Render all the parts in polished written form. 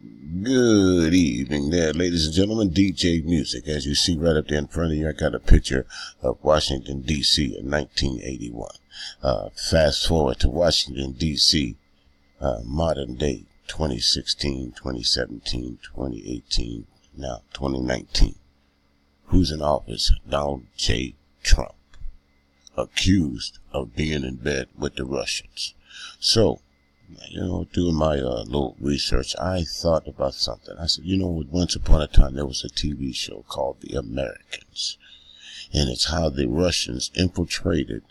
Good evening there, ladies and gentlemen. DJ Music. As you see right up there in front of you, I got a picture of Washington, D.C. in 1981. Fast forward to Washington, D.C., modern day, 2016, 2017, 2018, now 2019. Who's in office? Donald J. Trump, accused of being in bed with the Russians. So, doing my little research, I thought about something. I said, once upon a time there was a TV show called The Americans. And it's how the Russians infiltrated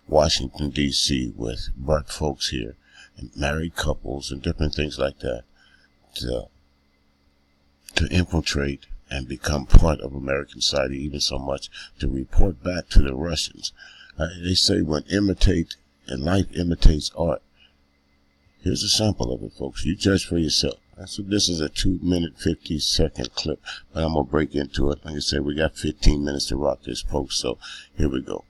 Washington, D.C. with black folks here and married couples and different things like that to infiltrate and become part of American society, even so much to report back to the Russians. They say when life imitates art. Here's a sample of it, folks. You judge for yourself. So this is a 2-minute, 50-second clip, but I'm going to break into it. Like I said, we got 15 minutes to rock this post, so here we go.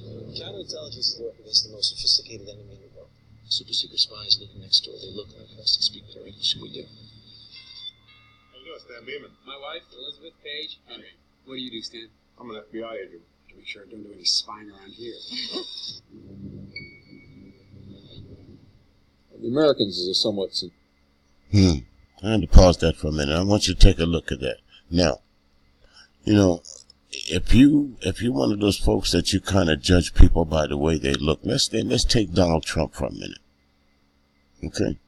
Counterintelligence is working against the most sophisticated enemy in the world. Super secret spies living next door. They look like us. They speak better English than we do. How you doing, Stan Beeman? My wife, Elizabeth Page. Henry. What do you do, Stan? I'm an FBI agent. To make sure I don't do any spying around here. The Americans is a somewhat... I had to pause that for a minute. I want you to take a look at that. Now, if you're one of those folks that you kind of judge people by the way they look, let's take Donald Trump for a minute. Okay?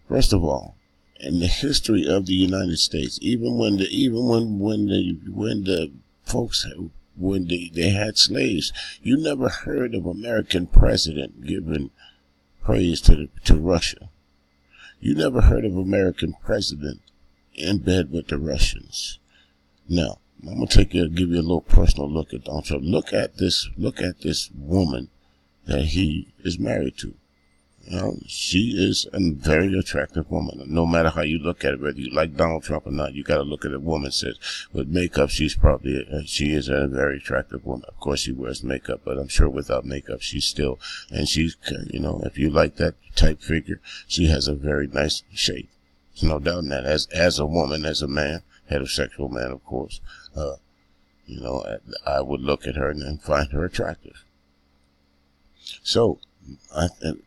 First of all, in the history of the United States, when they had slaves, you never heard of American president giving praise to Russia. You never heard of American president in bed with the Russians. Now, I'm gonna give you a little personal look at Donald Trump. Look at this woman that he is married to. She is a very attractive woman. No matter how you look at it, whether you like Donald Trump or not, you got to look at a woman. Says with makeup, she is a very attractive woman. Of course, she wears makeup, but I'm sure without makeup, she's if you like that type figure, she has a very nice shape. There's no doubt in that. As a woman, as a man, heterosexual man, of course, I would look at her and find her attractive. So.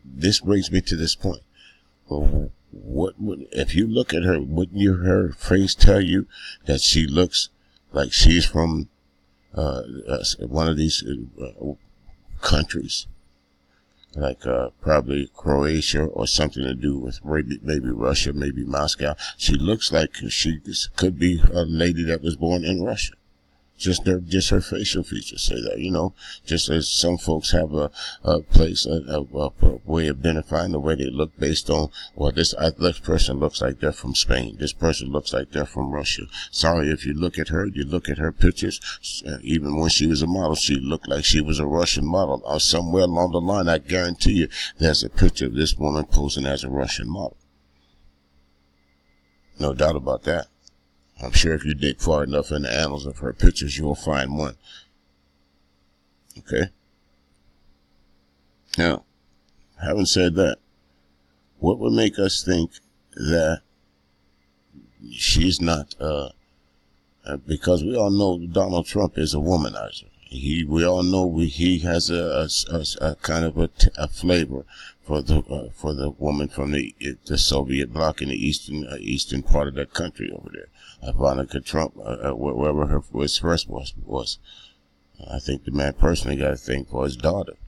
This brings me to this point. Well, if you look at her? Wouldn't her face tell you that she looks like she's from one of these countries, like probably Croatia or something to do with maybe Russia, maybe Moscow? She looks like she could be a lady that was born in Russia. Just her facial features say that, just as some folks have a way of identifying the way they look based on, this person looks like they're from Spain. This person looks like they're from Russia. Sorry, if you look at her pictures, even when she was a model, she looked like she was a Russian model. Or somewhere along the line, I guarantee you, there's a picture of this woman posing as a Russian model. No doubt about that. I'm sure if you dig far enough in the annals of her pictures, you will find one. Okay? Now, having said that, what would make us think that she's not, because we all know Donald Trump is a womanizer. We all know he has a kind of a flavor for the woman from the Soviet bloc in the eastern part of that country over there. Ivanka Trump, wherever his first was. I think the man personally got a thing for his daughter.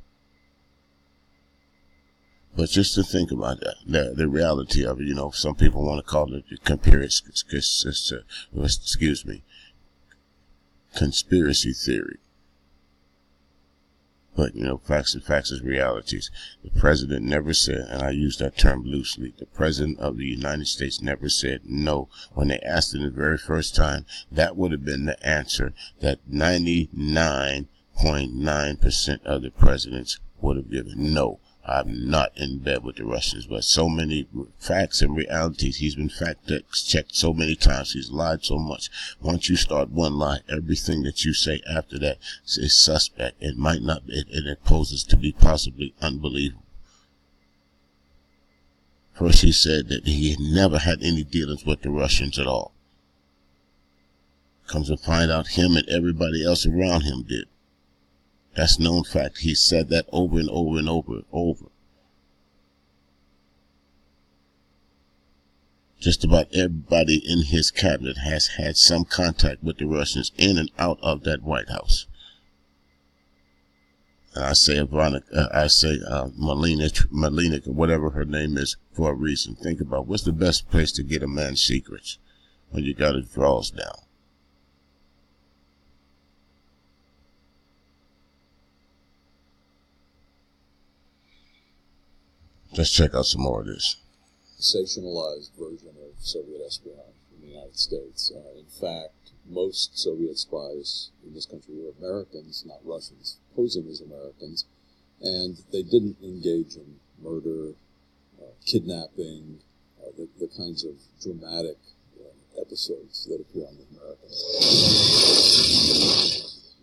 But just to think about that, the reality of it, some people want to call it conspiracy theory. But, facts is realities. The president never said, and I use that term loosely, the president of the United States never said no. When they asked him the very first time, that would have been the answer that 99.9% of the presidents would have given. No, I'm not in bed with the Russians. But so many facts and realities, he's been fact-checked so many times, he's lied so much. Once you start one lie, everything that you say after that is suspect. It might not, and it poses to be possibly unbelievable. First he said that he had never had any dealings with the Russians at all. Comes to find out him and everybody else around him did. That's known fact. He said that over and over and over. Just about everybody in his cabinet has had some contact with the Russians in and out of that White House. And I say Melina, whatever her name is, for a reason. Think about what's the best place to get a man's secrets when you got his drawers down. Let's check out some more of this. Sensationalized version of Soviet espionage in the United States. In fact, most Soviet spies in this country were Americans, not Russians, posing as Americans, and they didn't engage in murder, kidnapping, the kinds of dramatic episodes that appear on the Americans.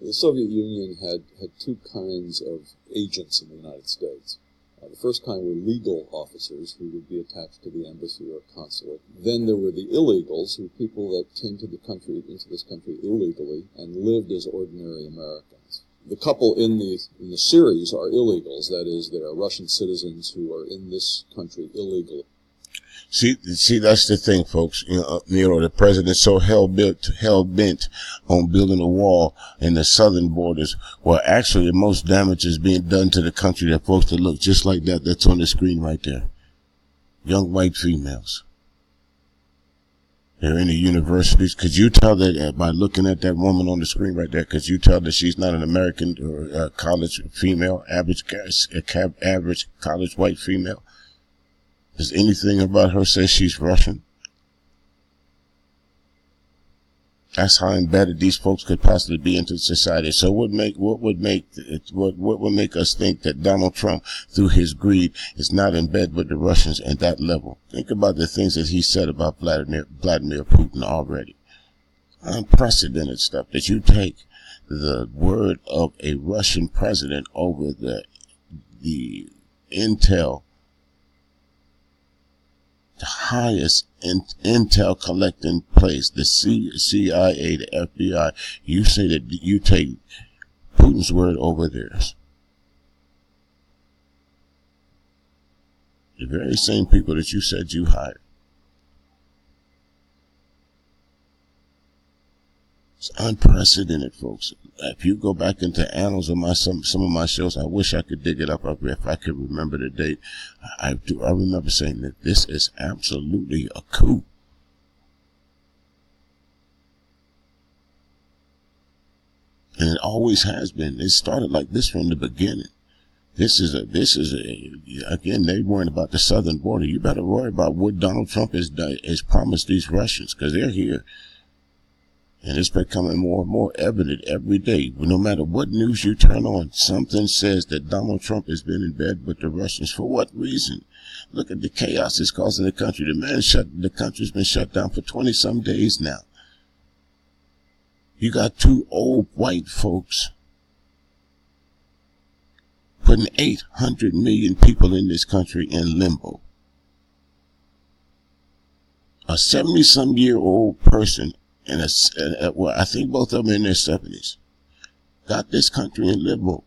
The Soviet Union had two kinds of agents in the United States. The first kind were legal officers who would be attached to the embassy or consulate. Then there were the illegals, who people that came to into this country illegally and lived as ordinary Americans. The couple in the series are illegals, that is, they are Russian citizens who are in this country illegally. See, that's the thing, folks. The president's so hell bent on building a wall in the southern borders, where actually the most damage is being done to the country that folks that look just like that. That's on the screen right there. Young white females. They're in the universities. Could you tell that by looking at that woman on the screen right there? Could you tell that she's not an American or college female, average college white female? Does anything about her say she's Russian? That's how embedded these folks could possibly be into society. So what would make us think that Donald Trump, through his greed, is not in bed with the Russians at that level? Think about the things that he said about Vladimir Putin already. Unprecedented stuff. That you take the word of a Russian president over the intel, the highest intel collecting place, the CIA, the FBI. You say that you take Putin's word over theirs. The very same people that you said you hired. It's unprecedented, folks. If you go back into annals of some of my shows, I wish I could dig it up if I could remember the date. I remember saying that this is absolutely a coup. And it always has been. It started like this from the beginning. Again, they worrying about the southern border. You better worry about what Donald Trump has promised these Russians, because they're here. And it's becoming more and more evident every day. No matter what news you turn on, something says that Donald Trump has been in bed with the Russians. For what reason? Look at the chaos it's causing the country. The country's been shut down for 20-some days now. You got two old white folks putting 800 million people in this country in limbo. A 70-some-year-old person and I think both of them in their 70s, got this country in limbo.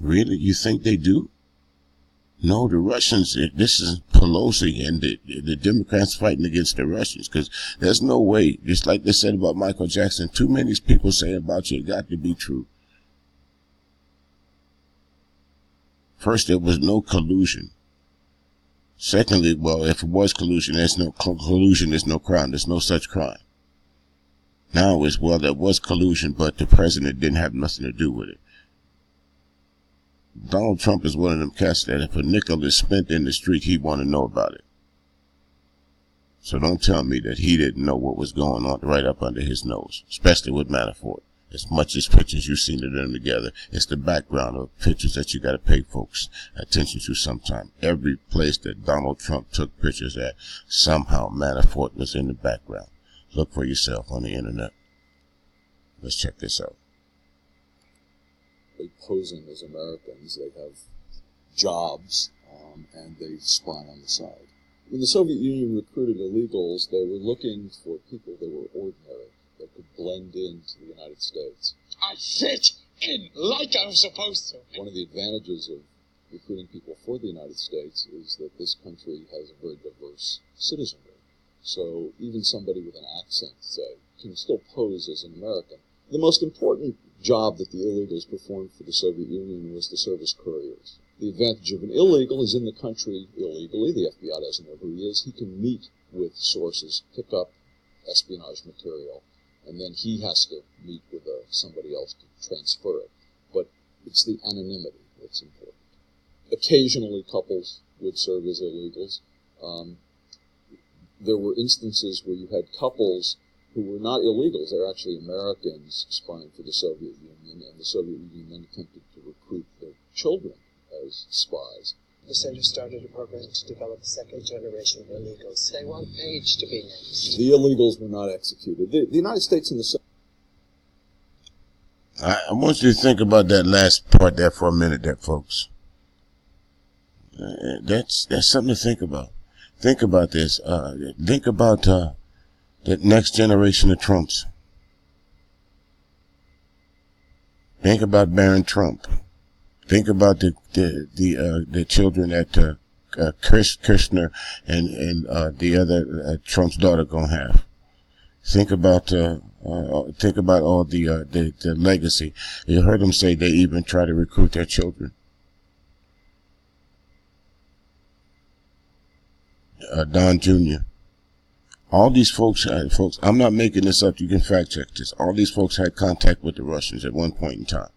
Really? You think they do? No, the Russians, this is Pelosi and the Democrats fighting against the Russians, because there's no way, just like they said about Michael Jackson, too many people saying about you, it got to be true. First, there was no collusion. Secondly, well, if it was collusion, there's no collusion, there's no crime, there's no such crime. Now it's, well, there was collusion, but the president didn't have nothing to do with it. Donald Trump is one of them cats that if a nickel is spent in the street, he want to know about it. So don't tell me that he didn't know what was going on right up under his nose, especially with Manafort. As much as pictures you've seen of them together, it's the background of pictures that you got to pay folks attention to sometime. Every place that Donald Trump took pictures at, somehow Manafort was in the background. Look for yourself on the internet. Let's check this out. They posing as Americans, they have jobs, and they spy on the side. When the Soviet Union recruited illegals, they were looking for people that were ordinary, that could blend into the United States. I fit in like I'm supposed to. One of the advantages of recruiting people for the United States is that this country has a very diverse citizenry. So even somebody with an accent, say, can still pose as an American. The most important job that the illegals performed for the Soviet Union was to serve as couriers. The advantage of an illegal is in the country illegally. The FBI doesn't know who he is. He can meet with sources, pick up espionage material, and then he has to meet with somebody else to transfer it. But it's the anonymity that's important. Occasionally, couples would serve as illegals. There were instances where you had couples who were not illegals. They were actually Americans spying for the Soviet Union, and the Soviet Union then attempted to recruit their children as spies. The center started a program to develop a second generation of illegals. They want age to be named. The illegals were not executed. The United States and the I want you to think about that last part there for a minute there, folks. That's something to think about. Think about this. Think about the next generation of Trumps. Think about Barron Trump. Think about the children that Kirshner and the other Trump's daughter gonna have. Think about all the legacy. You heard them say they even try to recruit their children. Don Jr. All these folks, I'm not making this up. You can fact check this. All these folks had contact with the Russians at one point in time.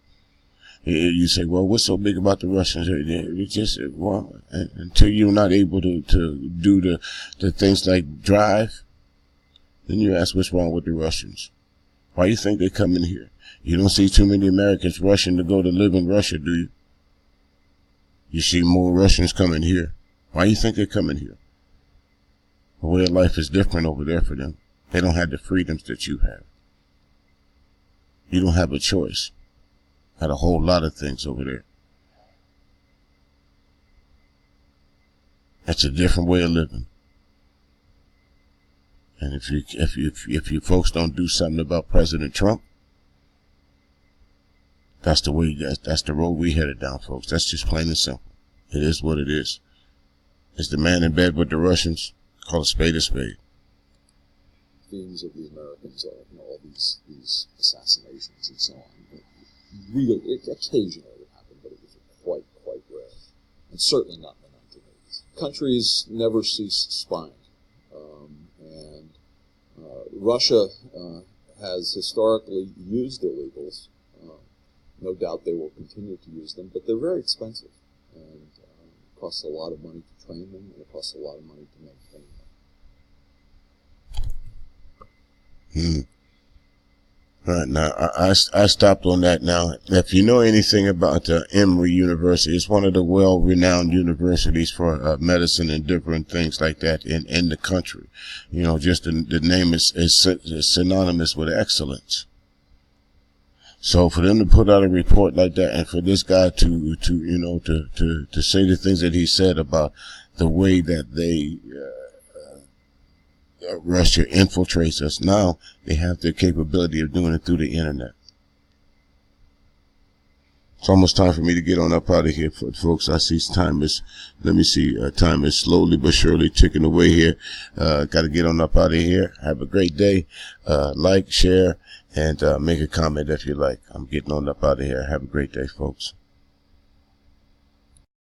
You say, well, what's so big about the Russians? It's just, well, until you're not able to do the things like drive, then you ask what's wrong with the Russians. Why do you think they come in here? You don't see too many Americans rushing to go to live in Russia, do you? You see more Russians coming here. Why do you think they're coming here? The way of life is different over there for them. They don't have the freedoms that you have. You don't have a choice. Had a whole lot of things over there. That's a different way of living. And if you folks don't do something about President Trump, that's the way. That's the road we headed down, folks. That's just plain and simple. It is what it is. Is the man in bed with the Russians? Call a spade a spade. Themes of the Americans are, all these assassinations and so on. It occasionally would happen, but it was quite rare, and certainly not in the 1980s. Countries never cease spying, and Russia has historically used illegals. No doubt they will continue to use them, but they're very expensive, and it costs a lot of money to train them, and it costs a lot of money to maintain them. Right, now, I stopped on that now. If you know anything about Emory University, it's one of the well-renowned universities for medicine and different things like that in the country. You know, just the name is synonymous with excellence. So for them to put out a report like that, and for this guy to say the things that he said about the way that they Russia infiltrates us, now they have the capability of doing it through the internet. It's almost time for me to get on up out of here, folks. I see time is slowly but surely ticking away here. Got to get on up out of here. Have a great day. Like, share, and make a comment if you like. I'm getting on up out of here. Have a great day, folks.